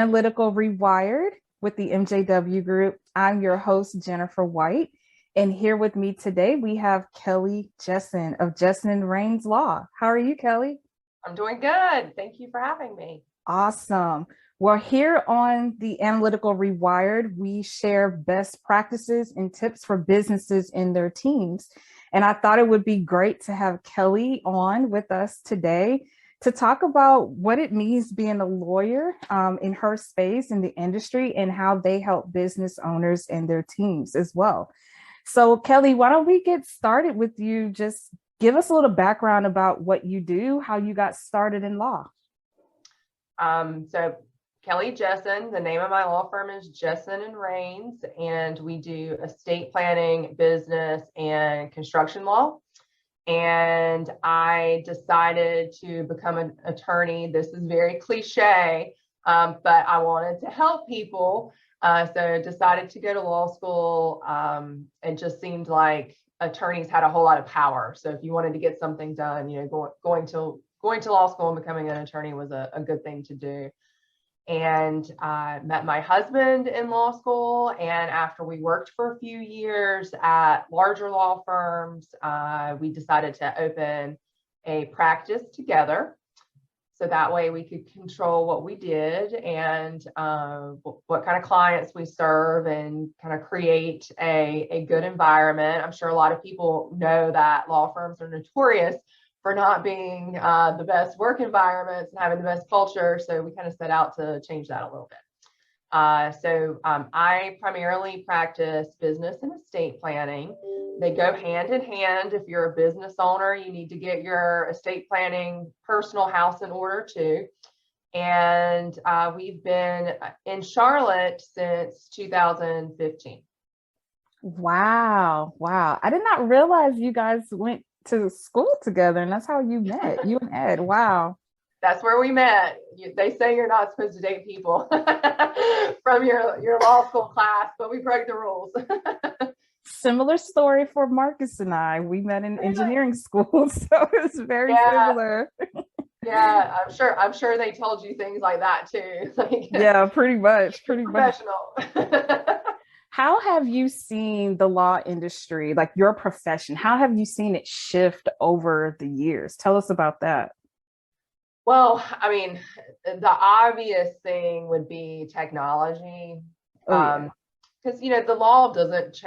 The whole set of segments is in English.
Analytical Rewired with the MJW Group. I'm your host, Jennifer White. And here with me today, we have Kelly Jessen of Jessen and Rains Law. How are you, Kelly? I'm doing good. Thank you for having me. Awesome. Well, here on the Analytical Rewired, we share best practices and tips for businesses and their teams. And I thought it would be great to have Kelly on with us today to talk about what it means being a lawyer in her space in the industry and how they help business owners and their teams as well. So Kelly, why don't we get started with you? Just give us a little background about what you do, how you got started in law. So Kelly Jessen, the name of my law firm is Jessen and Rains, and we do estate planning, business, and construction law. And I decided to become an attorney. This is very cliche, but I wanted to help people. So I decided to go to law school. It just seemed like attorneys had a whole lot of power. So if you wanted to get something done, going to law school and becoming an attorney was a good thing to do. And I met my husband in law school. And after we worked for a few years at larger law firms, we decided to open a practice together. So that way we could control what we did and what kind of clients we serve and kind of create a good environment. I'm sure a lot of people know that law firms are notorious for not being the best work environments and having the best culture. So we kind of set out to change that a little bit. I primarily practice business and estate planning. They go hand in hand. If you're a business owner, you need to get your estate planning personal house in order too. And we've been in Charlotte since 2015. Wow. I did not realize you guys went to school together and that's how you met, you and Ed. Wow. That's where we met. They say you're not supposed to date people from your law school class, but we broke the rules. Similar story for Marcus and I. We met in engineering school, so it's very similar. Yeah, I'm sure they told you things like that too. Yeah, pretty much. Professional. How have you seen the law industry, like your profession, how have you seen it shift over the years? Tell us about that. Well, I mean, the obvious thing would be technology. Because the law doesn't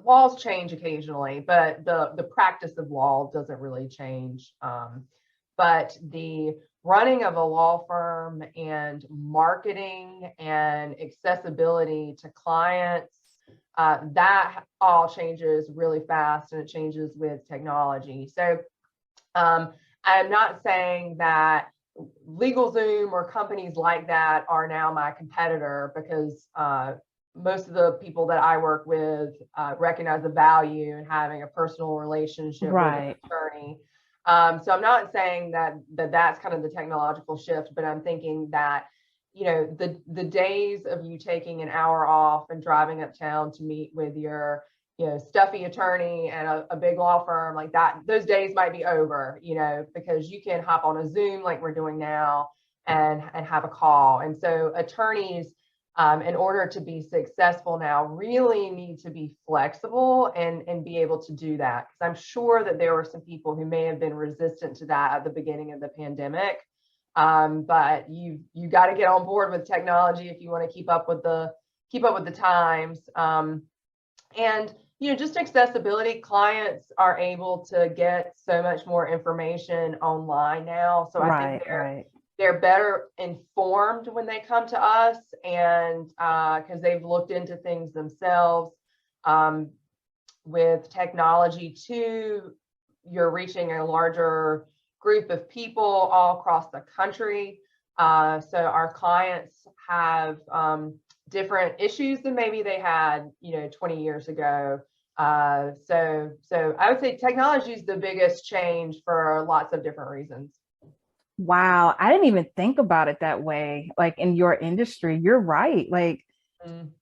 laws change occasionally, but the practice of law doesn't really change. But the running of a law firm and marketing and accessibility to clients, that all changes really fast, and it changes with technology. So I'm not saying that LegalZoom or companies like that are now my competitor, because most of the people that I work with recognize the value in having a personal relationship with an attorney. So I'm not saying that's kind of the technological shift, but I'm thinking that, the days of you taking an hour off and driving uptown to meet with your, stuffy attorney and a big law firm like that, those days might be over, because you can hop on a Zoom like we're doing now and have a call. And so attorneys, in order to be successful now, really need to be flexible and be able to do that. Because I'm sure that there were some people who may have been resistant to that at the beginning of the pandemic. But you got to get on board with technology if you want to keep up with the times. And just accessibility. Clients are able to get so much more information online now. So I think they're better informed when they come to us, and because they've looked into things themselves. With technology too, you're reaching a larger group of people all across the country. So our clients have different issues than maybe they had, 20 years ago. So I would say technology is the biggest change for lots of different reasons. Wow, I didn't even think about it that way. Like in your industry, you're right. Like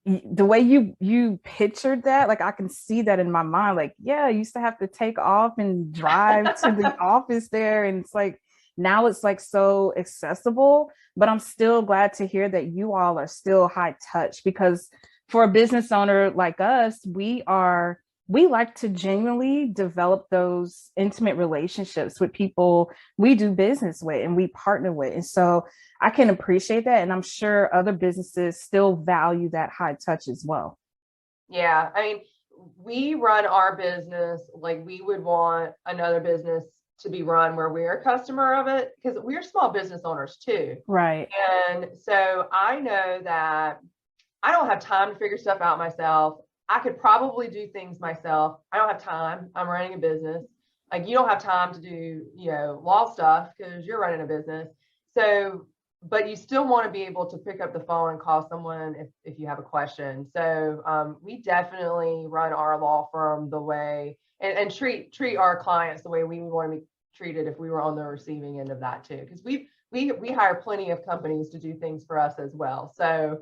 the way you pictured that, like I can see that in my mind. Like, yeah, I used to have to take off and drive to the office there, and it's like Now it's like so accessible, but I'm still glad to hear that you all are still high touch, because for a business owner like us, we like to genuinely develop those intimate relationships with people we do business with and we partner with. And so I can appreciate that. And I'm sure other businesses still value that high touch as well. Yeah. I mean, we run our business like we would want another business to be run where we're a customer of it, because we're small business owners too. Right. And so I know that I don't have time to figure stuff out myself. I could probably do things myself. I don't have time. I'm running a business. Like, you don't have time to do, law stuff because you're running a business. So, but you still want to be able to pick up the phone and call someone if you have a question. So we definitely run our law firm the way and treat our clients the way we would want to be treated if we were on the receiving end of that too. Because we hire plenty of companies to do things for us as well. So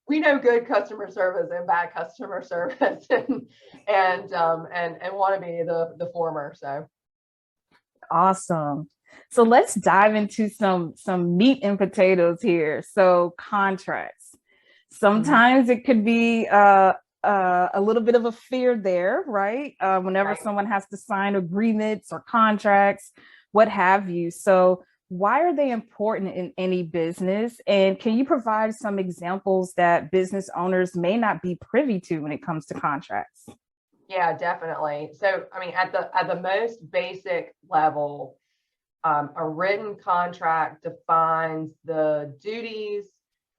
we know good customer service and bad customer service, and want to be the former. So awesome. So let's dive into some meat and potatoes here. So contracts. Sometimes it could be a little bit of a fear there, right? Whenever someone has to sign agreements or contracts, what have you. So why are they important in any business? And can you provide some examples that business owners may not be privy to when it comes to contracts? Yeah, definitely. So, I mean, at the most basic level, a written contract defines the duties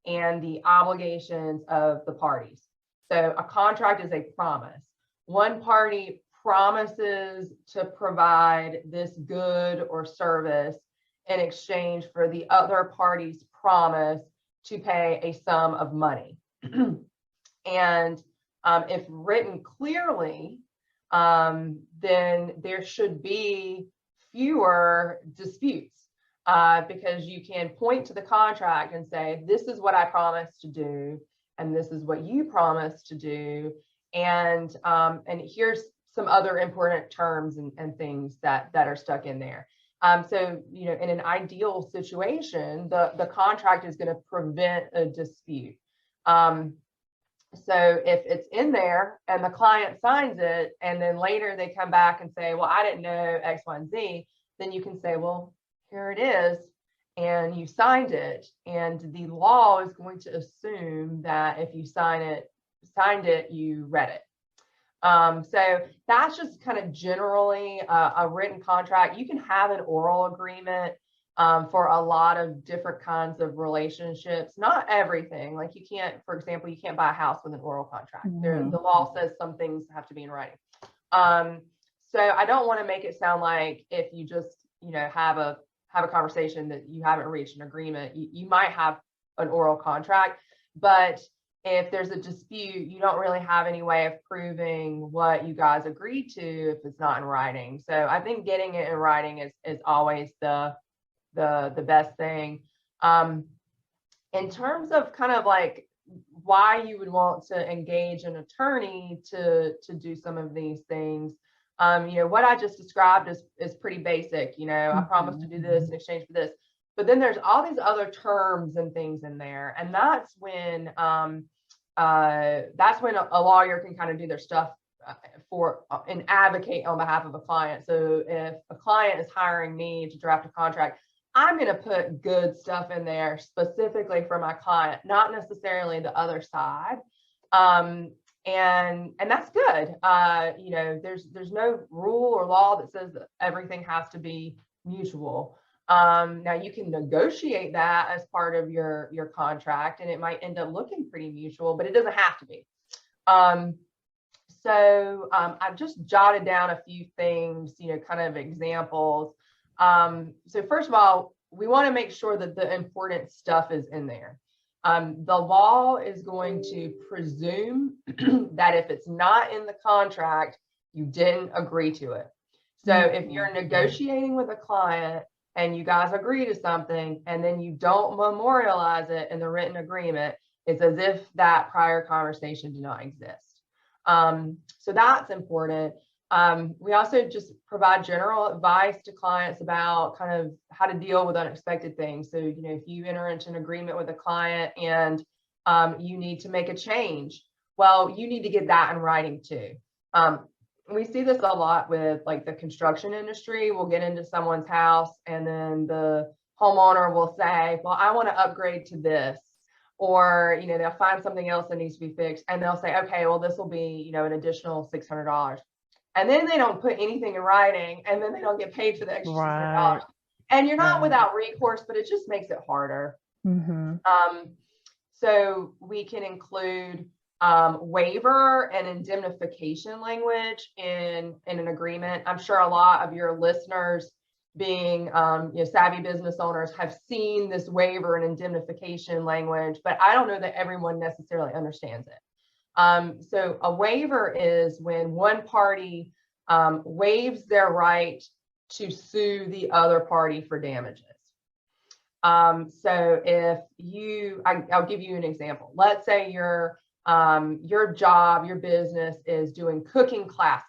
and the obligations of the parties. So a contract is a promise. One party promises to provide this good or service in exchange for the other party's promise to pay a sum of money. And if written clearly, then there should be fewer disputes, because you can point to the contract and say, this is what I promised to do, and this is what you promised to do, and here's some other important terms and things that are stuck in there. So, in an ideal situation, the contract is going to prevent a dispute. So if it's in there and the client signs it, and then later they come back and say, well, I didn't know X, Y, and Z, then you can say, well, here it is, and you signed it. And the law is going to assume that if you signed it, you read it. So that's just kind of generally a written contract. You can have an oral agreement for a lot of different kinds of relationships. Not everything. Like, you can't, for example, you can't buy a house with an oral contract. The law says some things have to be in writing. So I don't want to make it sound like if you just, have a conversation that you haven't reached an agreement. You might have an oral contract, but if there's a dispute, you don't really have any way of proving what you guys agreed to if it's not in writing. So I think getting it in writing is always the best thing. In terms of kind of like why you would want to engage an attorney to do some of these things, what I just described is pretty basic. I promised to do this in exchange for this. But then there's all these other terms and things in there, and that's when a lawyer can kind of do their stuff and advocate on behalf of a client. So if a client is hiring me to draft a contract, I'm going to put good stuff in there specifically for my client, not necessarily the other side. And that's good. There's no rule or law that says that everything has to be mutual. Now you can negotiate that as part of your contract, and it might end up looking pretty mutual, but it doesn't have to be. So I've just jotted down a few things, kind of examples. So first of all, we want to make sure that the important stuff is in there. The law is going to presume that if it's not in the contract, you didn't agree to it. So if you're negotiating with a client and you guys agree to something and then you don't memorialize it in the written agreement, it's as if that prior conversation did not exist. So that's important. We also just provide general advice to clients about kind of how to deal with unexpected things. So, if you enter into an agreement with a client and you need to make a change, well, you need to get that in writing too. We see this a lot with like the construction industry. We'll get into someone's house and then the homeowner will say, well, I want to upgrade to this. Or, they'll find something else that needs to be fixed and they'll say, okay, well, this will be, an additional $600. And then they don't put anything in writing and then they don't get paid for the extra $600. And you're not without recourse, but it just makes it harder. So we can include waiver and indemnification language in an agreement. I'm sure a lot of your listeners, being savvy business owners, have seen this waiver and indemnification language, but I don't know that everyone necessarily understands it. So a waiver is when one party waives their right to sue the other party for damages. So if I'll give you an example. Let's say your business is doing cooking classes.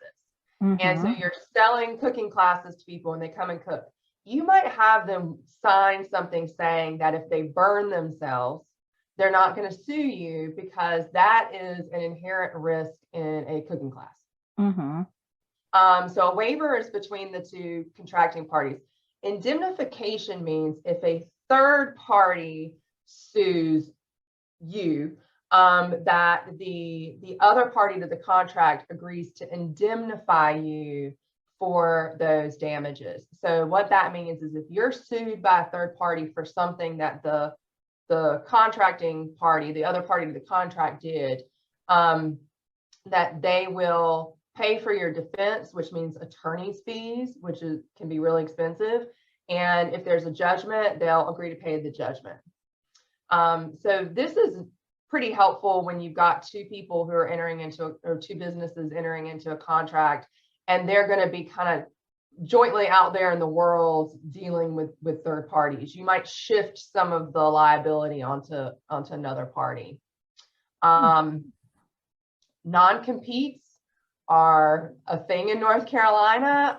And so you're selling cooking classes to people and they come and cook. You might have them sign something saying that if they burn themselves, they're not going to sue you because that is an inherent risk in a cooking class. So a waiver is between the two contracting parties. Indemnification means if a third party sues you, that the other party to the contract agrees to indemnify you for those damages. So what that means is if you're sued by a third party for something that the contracting party, the other party to the contract did, that they will pay for your defense, which means attorney's fees, which can be really expensive. And if there's a judgment, they'll agree to pay the judgment. So this is pretty helpful when you've got two people who are or two businesses entering into a contract, and they're going to be kind of jointly out there in the world dealing with third parties. You might shift some of the liability onto another party. Non-competes are a thing in North Carolina.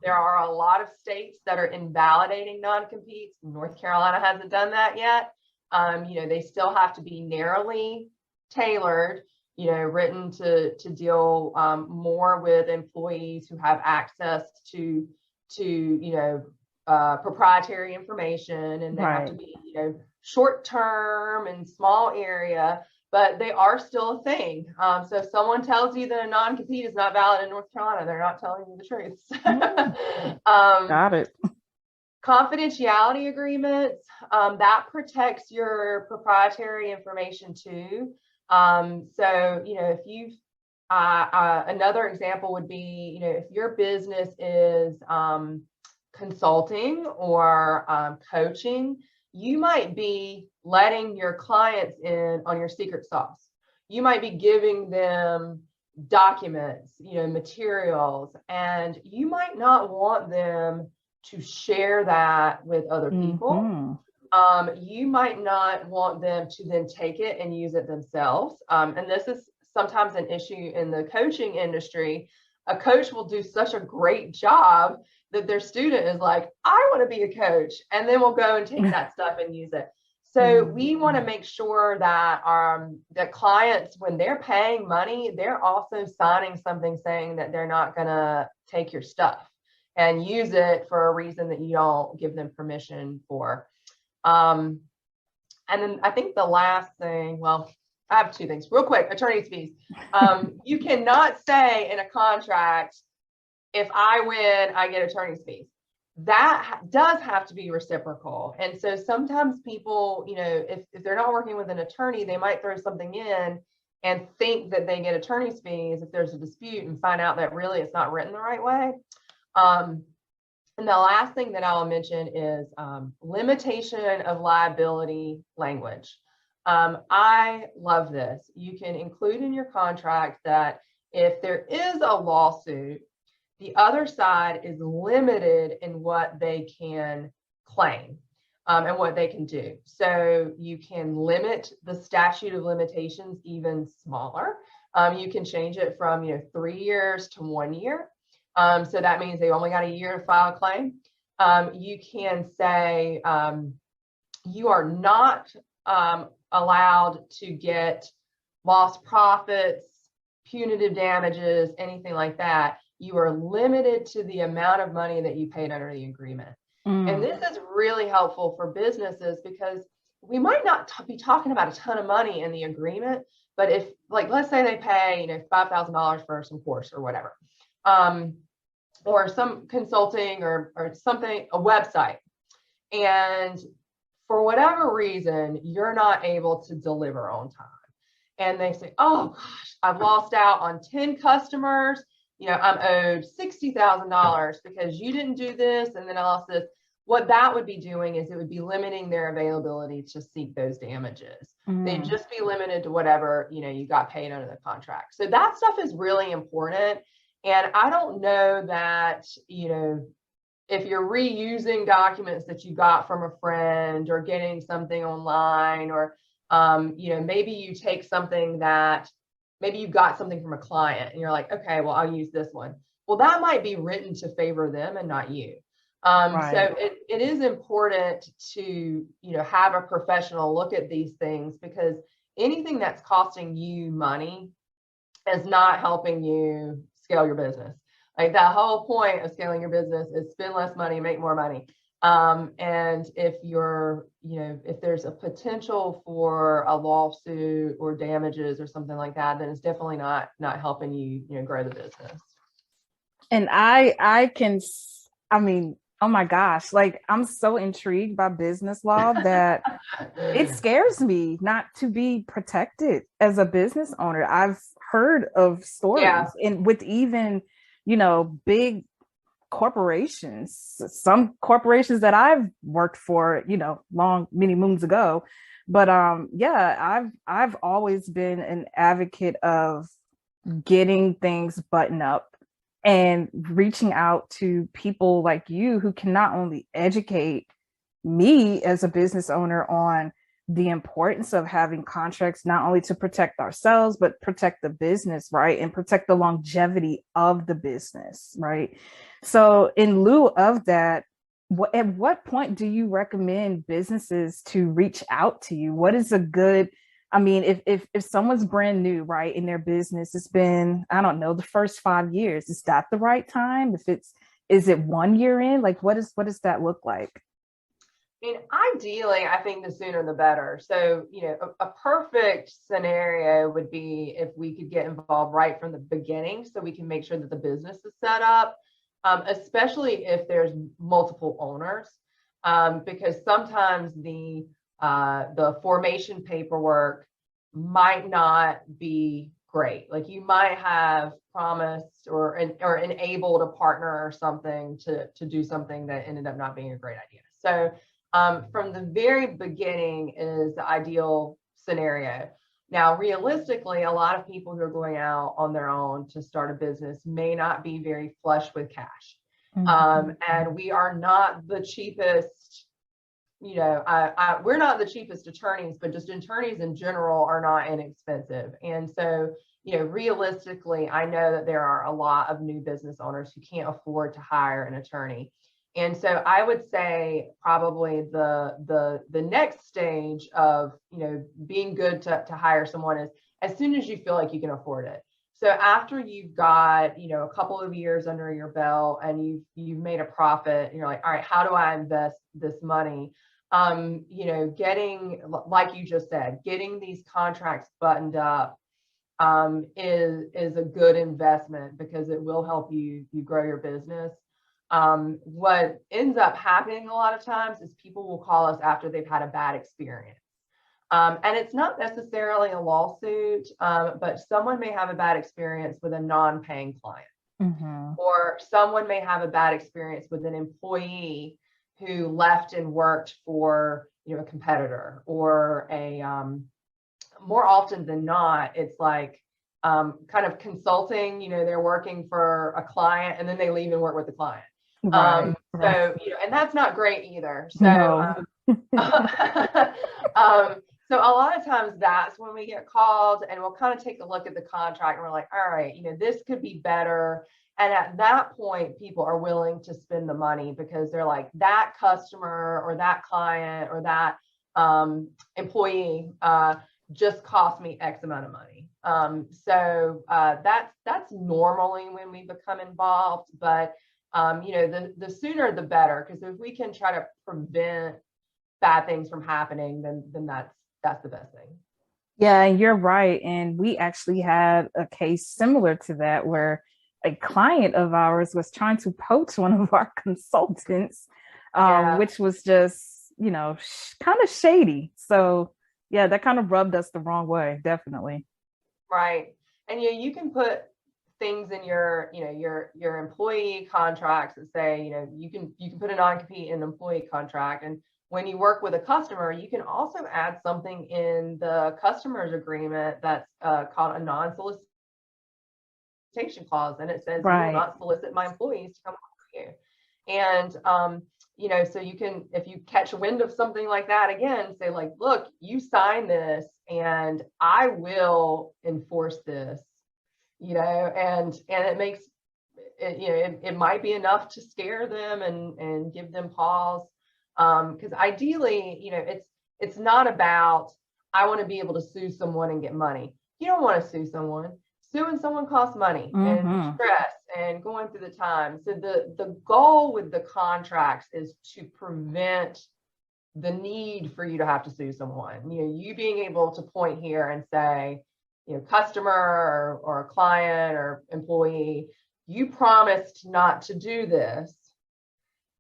There are a lot of states that are invalidating non-competes. North Carolina hasn't done that yet. They still have to be narrowly tailored, written to deal more with employees who have access to proprietary information, and they have to be, short term and small area, but they are still a thing. So if someone tells you that a non-compete is not valid in North Carolina, they're not telling you the truth. Got it. Confidentiality agreements, that protects your proprietary information too. So, if you've, another example would be, if your business is consulting or coaching, you might be letting your clients in on your secret sauce. You might be giving them documents, materials, and you might not want them to share that with other people. You might not want them to then take it and use it themselves. And this is sometimes an issue in the coaching industry. A coach will do such a great job that their student is like, I want to be a coach, and then we'll go and take that stuff and use it. So we want to make sure that that clients, when they're paying money, they're also signing something saying that they're not going to take your stuff and use it for a reason that you don't give them permission for. And then I think the last thing, well, I have two things real quick. Attorney's fees. You cannot say in a contract, if I win, I get attorney's fees. That does have to be reciprocal. And so sometimes people, if they're not working with an attorney, they might throw something in and think that they get attorney's fees if there's a dispute, and find out that really it's not written the right way. And the last thing that I'll mention is limitation of liability language. I love this. You can include in your contract that if there is a lawsuit, the other side is limited in what they can claim and what they can do. So you can limit the statute of limitations even smaller. You can change it from 3 years to 1 year. So that means they only got a year to file a claim. You can say you are not allowed to get lost profits, punitive damages, anything like that. You are limited to the amount of money that you paid under the agreement. And this is really helpful for businesses because we might not be talking about a ton of money in the agreement, but if, like, let's say they pay, $5,000 for some course or whatever, or some consulting or something, a website, and for whatever reason, you're not able to deliver on time. And they say, oh gosh, I've lost out on 10 customers. I'm owed $60,000 because you didn't do this and then I lost this. What that would be doing is it would be limiting their availability to seek those damages. They'd just be limited to whatever, you got paid under the contract. So that stuff is really important. And I don't know that, if you're reusing documents that you got from a friend or getting something online, or, maybe you take something that maybe you got something from a client and you're like, okay, well, I'll use this one. Well, that might be written to favor them and not you. Right. So it is important to, have a professional look at these things, because anything that's costing you money is not helping you scale your business. Like, that whole point of scaling your business is spend less money, make more money. And if you're, if there's a potential for a lawsuit or damages or something like that, then it's definitely not helping you, grow the business. And oh my gosh, like, I'm so intrigued by business law that it scares me not to be protected as a business owner. I've heard of stories and with even, big corporations, some corporations that I've worked for, many moons ago. But I've always been an advocate of getting things buttoned up and reaching out to people like you who can not only educate me as a business owner on the importance of having contracts, not only to protect ourselves, but protect the business, right? And protect the longevity of the business, right? So in lieu of that, at what point do you recommend businesses to reach out to you? What is a good, if someone's brand new, right, in their business, it's been, I don't know, the first 5 years, is that the right time? Is it 1 year in? Like, what does that look like? Ideally, I think the sooner the better. So, a perfect scenario would be if we could get involved right from the beginning, so we can make sure that the business is set up, especially if there's multiple owners, because sometimes the formation paperwork might not be great. Like, you might have promised or enabled a partner or something to do something that ended up not being a great idea. So from the very beginning is the ideal scenario. Now, realistically, a lot of people who are going out on their own to start a business may not be very flush with cash. And we are not the cheapest, we're not the cheapest attorneys, but just attorneys in general are not inexpensive. And so, realistically, I know that there are a lot of new business owners who can't afford to hire an attorney. And so I would say probably the next stage of, being good to hire someone is as soon as you feel like you can afford it. So after you've got, a couple of years under your belt and you've made a profit, and you're like, all right, how do I invest this money? Getting, like you just said, getting these contracts buttoned up is a good investment, because it will help you grow your business. What ends up happening a lot of times is people will call us after they've had a bad experience. And it's not necessarily a lawsuit, but someone may have a bad experience with a non-paying client, or someone may have a bad experience with an employee who left and worked for, a competitor, or more often than not, it's like kind of consulting, they're working for a client and then they leave and work with the client. Right. So, and that's not great either. So, So a lot of times that's when we get called, and we'll kind of take a look at the contract and we're like, all right, this could be better. And at that point, people are willing to spend the money because they're like, that customer or that client or that employee just cost me X amount of money. So that's normally when we become involved. But the sooner the better, because if we can try to prevent bad things from happening, then that's the best thing. Yeah, you're right. And we actually had a case similar to that where a client of ours was trying to poach one of our consultants, which was just, kind of shady. So yeah, that kind of rubbed us the wrong way, definitely. Right. And you can put things in your employee contracts that say, you can put a non-compete in an employee contract. And when you work with a customer, you can also add something in the customer's agreement that's called a non-solicitation clause. And it says, you will not solicit my employees to come work for you. And, so you can, if you catch wind of something like that, again, say like, look, you signed this and I will enforce this, and it makes it, it might be enough to scare them and give them pause. Because ideally, it's not about, I want to be able to sue someone and get money. You don't want to sue someone. Suing someone costs money and stress and going through the time. So the goal with the contracts is to prevent the need for you to have to sue someone. You being able to point here and say, customer or a client or employee, you promised not to do this.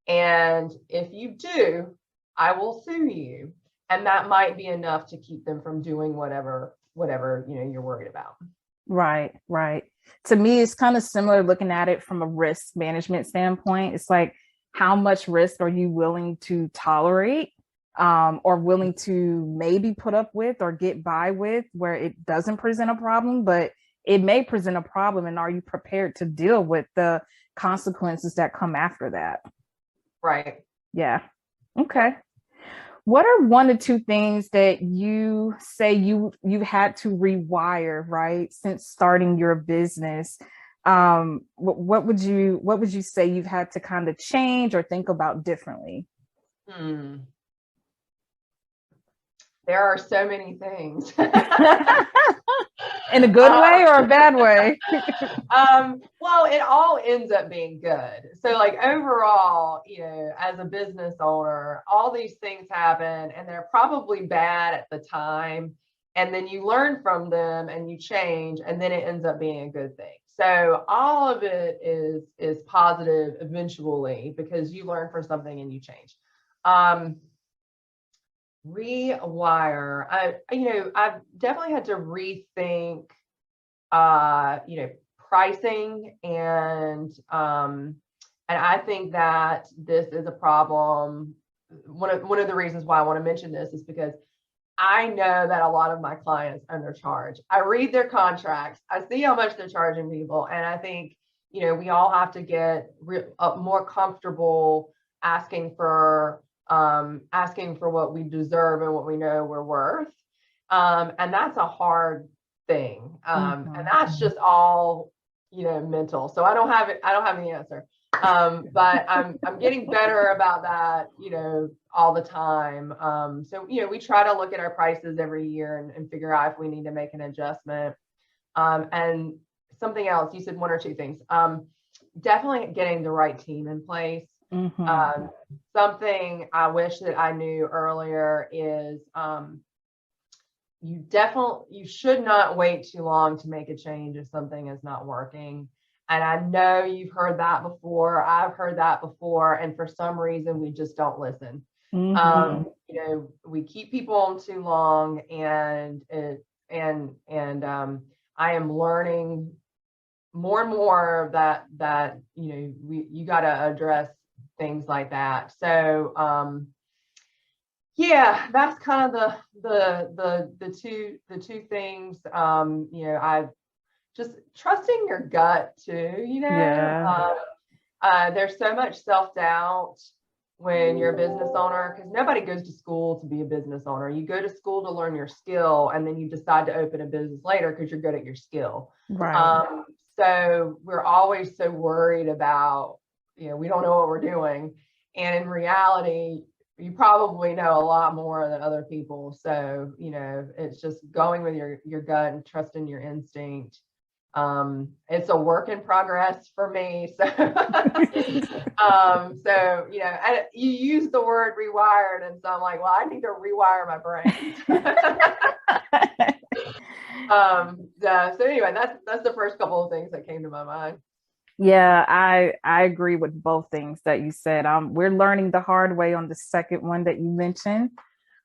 And if you do, I will sue you. And that might be enough to keep them from doing whatever you're worried about. Right. To me, it's kind of similar looking at it from a risk management standpoint. It's like, how much risk are you willing to tolerate, or willing to maybe put up with or get by with, where it doesn't present a problem, but it may present a problem. And are you prepared to deal with the consequences that come after that? Right. Yeah. Okay. What are one or two things that you say you've had to rewire, right, since starting your business? What would you say you've had to kind of change or think about differently? There are so many things. In a good way or a bad way? Well, it all ends up being good. So like overall, as a business owner, all these things happen and they're probably bad at the time. And then you learn from them and you change, and then it ends up being a good thing. So all of it is positive eventually because you learn from something and you change. Rewire. I've definitely had to rethink, pricing, and I think that this is a problem. One of the reasons why I want to mention this is because I know that a lot of my clients undercharge. I read their contracts, I see how much they're charging people, and I think we all have to get more comfortable asking for what we deserve and what we know we're worth. And that's a hard thing. And that's just all, mental. So I don't have the answer. But I'm getting better about that, all the time. So, we try to look at our prices every year and figure out if we need to make an adjustment. And something else, you said one or two things. Definitely getting the right team in place. Something I wish that I knew earlier is you should not wait too long to make a change if something is not working. And I know you've heard that before. I've heard that before. And for some reason, we just don't listen. We keep people on too long, and I am learning more and more that you got to address things like that. So that's kind of the two things. I've just trusting your gut too. There's so much self-doubt when you're a business owner, because nobody goes to school to be a business owner. You go to school to learn your skill, and then you decide to open a business later because you're good at your skill. Right. So we're always so worried about, we don't know what we're doing. And in reality, you probably know a lot more than other people. So, it's just going with your gut and trusting your instinct. It's a work in progress for me. So, you use the word rewired, and so I'm like, well, I need to rewire my brain. So anyway, that's the first couple of things that came to my mind. Yeah, I agree with both things that you said. We're learning the hard way on the second one that you mentioned.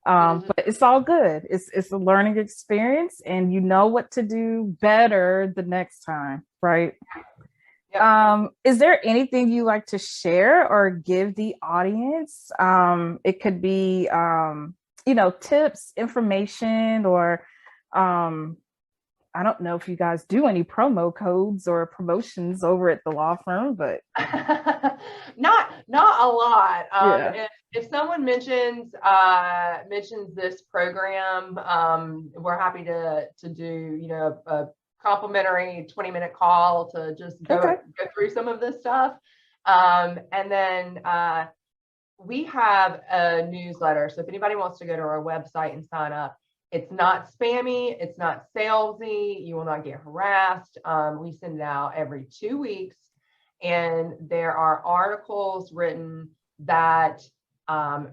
But it's all good. It's a learning experience, and you know what to do better the next time, right? Yep. Is there anything you like to share or give the audience? It could be tips, information, or I don't know if you guys do any promo codes or promotions over at the law firm, but not a lot. Yeah. If someone mentions this program, we're happy to do a complimentary 20-minute call to just go through some of this stuff. And then we have a newsletter. So if anybody wants to go to our website and sign up, it's not spammy, it's not salesy, you will not get harassed. We send it out every 2 weeks, and there are articles written that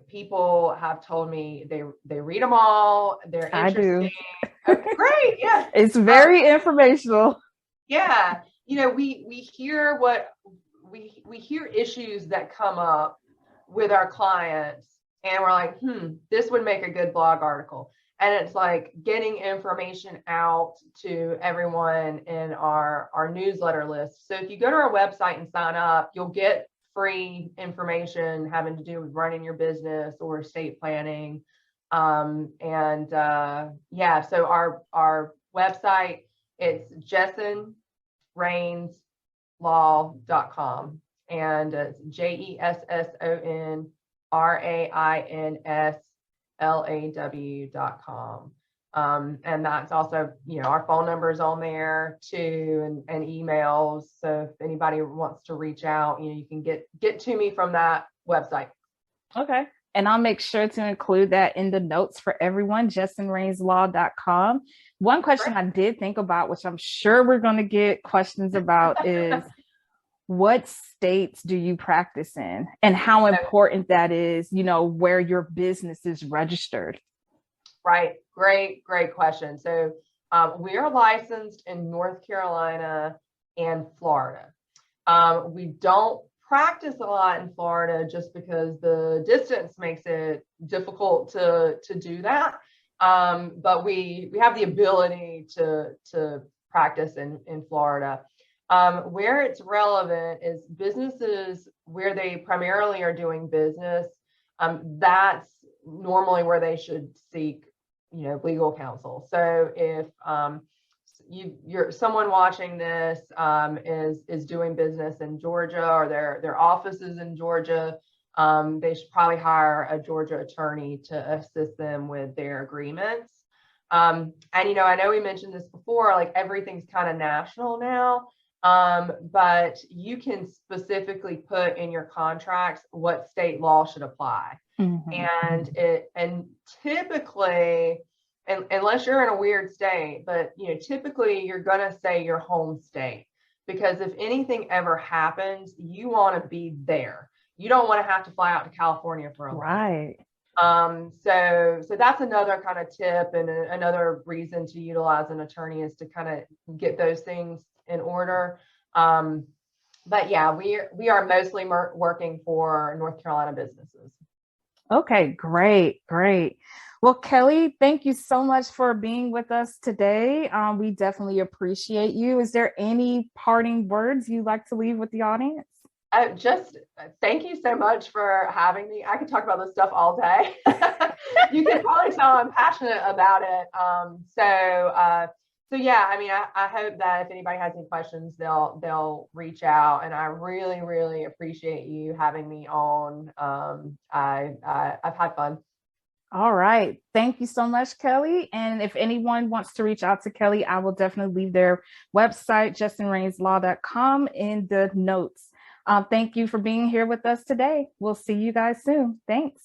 people have told me they read them all, they're interesting. I do. Okay, great, yeah. It's very informational. Yeah, we hear we hear issues that come up with our clients, and we're like, this would make a good blog article. And it's like getting information out to everyone in our newsletter list. So if you go to our website and sign up, you'll get free information having to do with running your business or estate planning. So our website, it's jessonrainslaw.com, and it's JESSONRAINSLAW.com. And that's also, our phone number is on there too, and emails. So if anybody wants to reach out, you can get to me from that website. Okay. And I'll make sure to include that in the notes for everyone, jessonrainslaw.com. One question I did think about, which I'm sure we're going to get questions about, is what states do you practice in, and how important that is, where your business is registered? Right. Great question. So we are licensed in North Carolina and Florida. We don't practice a lot in Florida just because the distance makes it difficult to do that. But we have the ability to practice in Florida. Where it's relevant is businesses where they primarily are doing business. That's normally where they should seek, legal counsel. So if you're someone watching this is doing business in Georgia, or their offices in Georgia, they should probably hire a Georgia attorney to assist them with their agreements. And I know we mentioned this before, like everything's kind of national now. But you can specifically put in your contracts what state law should apply. Mm-hmm. And typically, unless you're in a weird state, but typically you're going to say your home state, because if anything ever happens, you want to be there. You don't want to have to fly out to California for a right. So that's another kind of tip, and another reason to utilize an attorney is to kind of get those things in order. But yeah, we are mostly working for North Carolina businesses. Okay, great. Well, Kelly, thank you so much for being with us today. We definitely appreciate you. Is there any parting words you'd like to leave with the audience? Just thank you so much for having me. I could talk about this stuff all day. You can probably tell I'm passionate about it. So yeah, I mean, I hope that if anybody has any questions, they'll reach out, and I really, really appreciate you having me on. I've had fun. All right. Thank you so much, Kelly. And if anyone wants to reach out to Kelly, I will definitely leave their website, justinrainslaw.com, in the notes. Thank you for being here with us today. We'll see you guys soon. Thanks.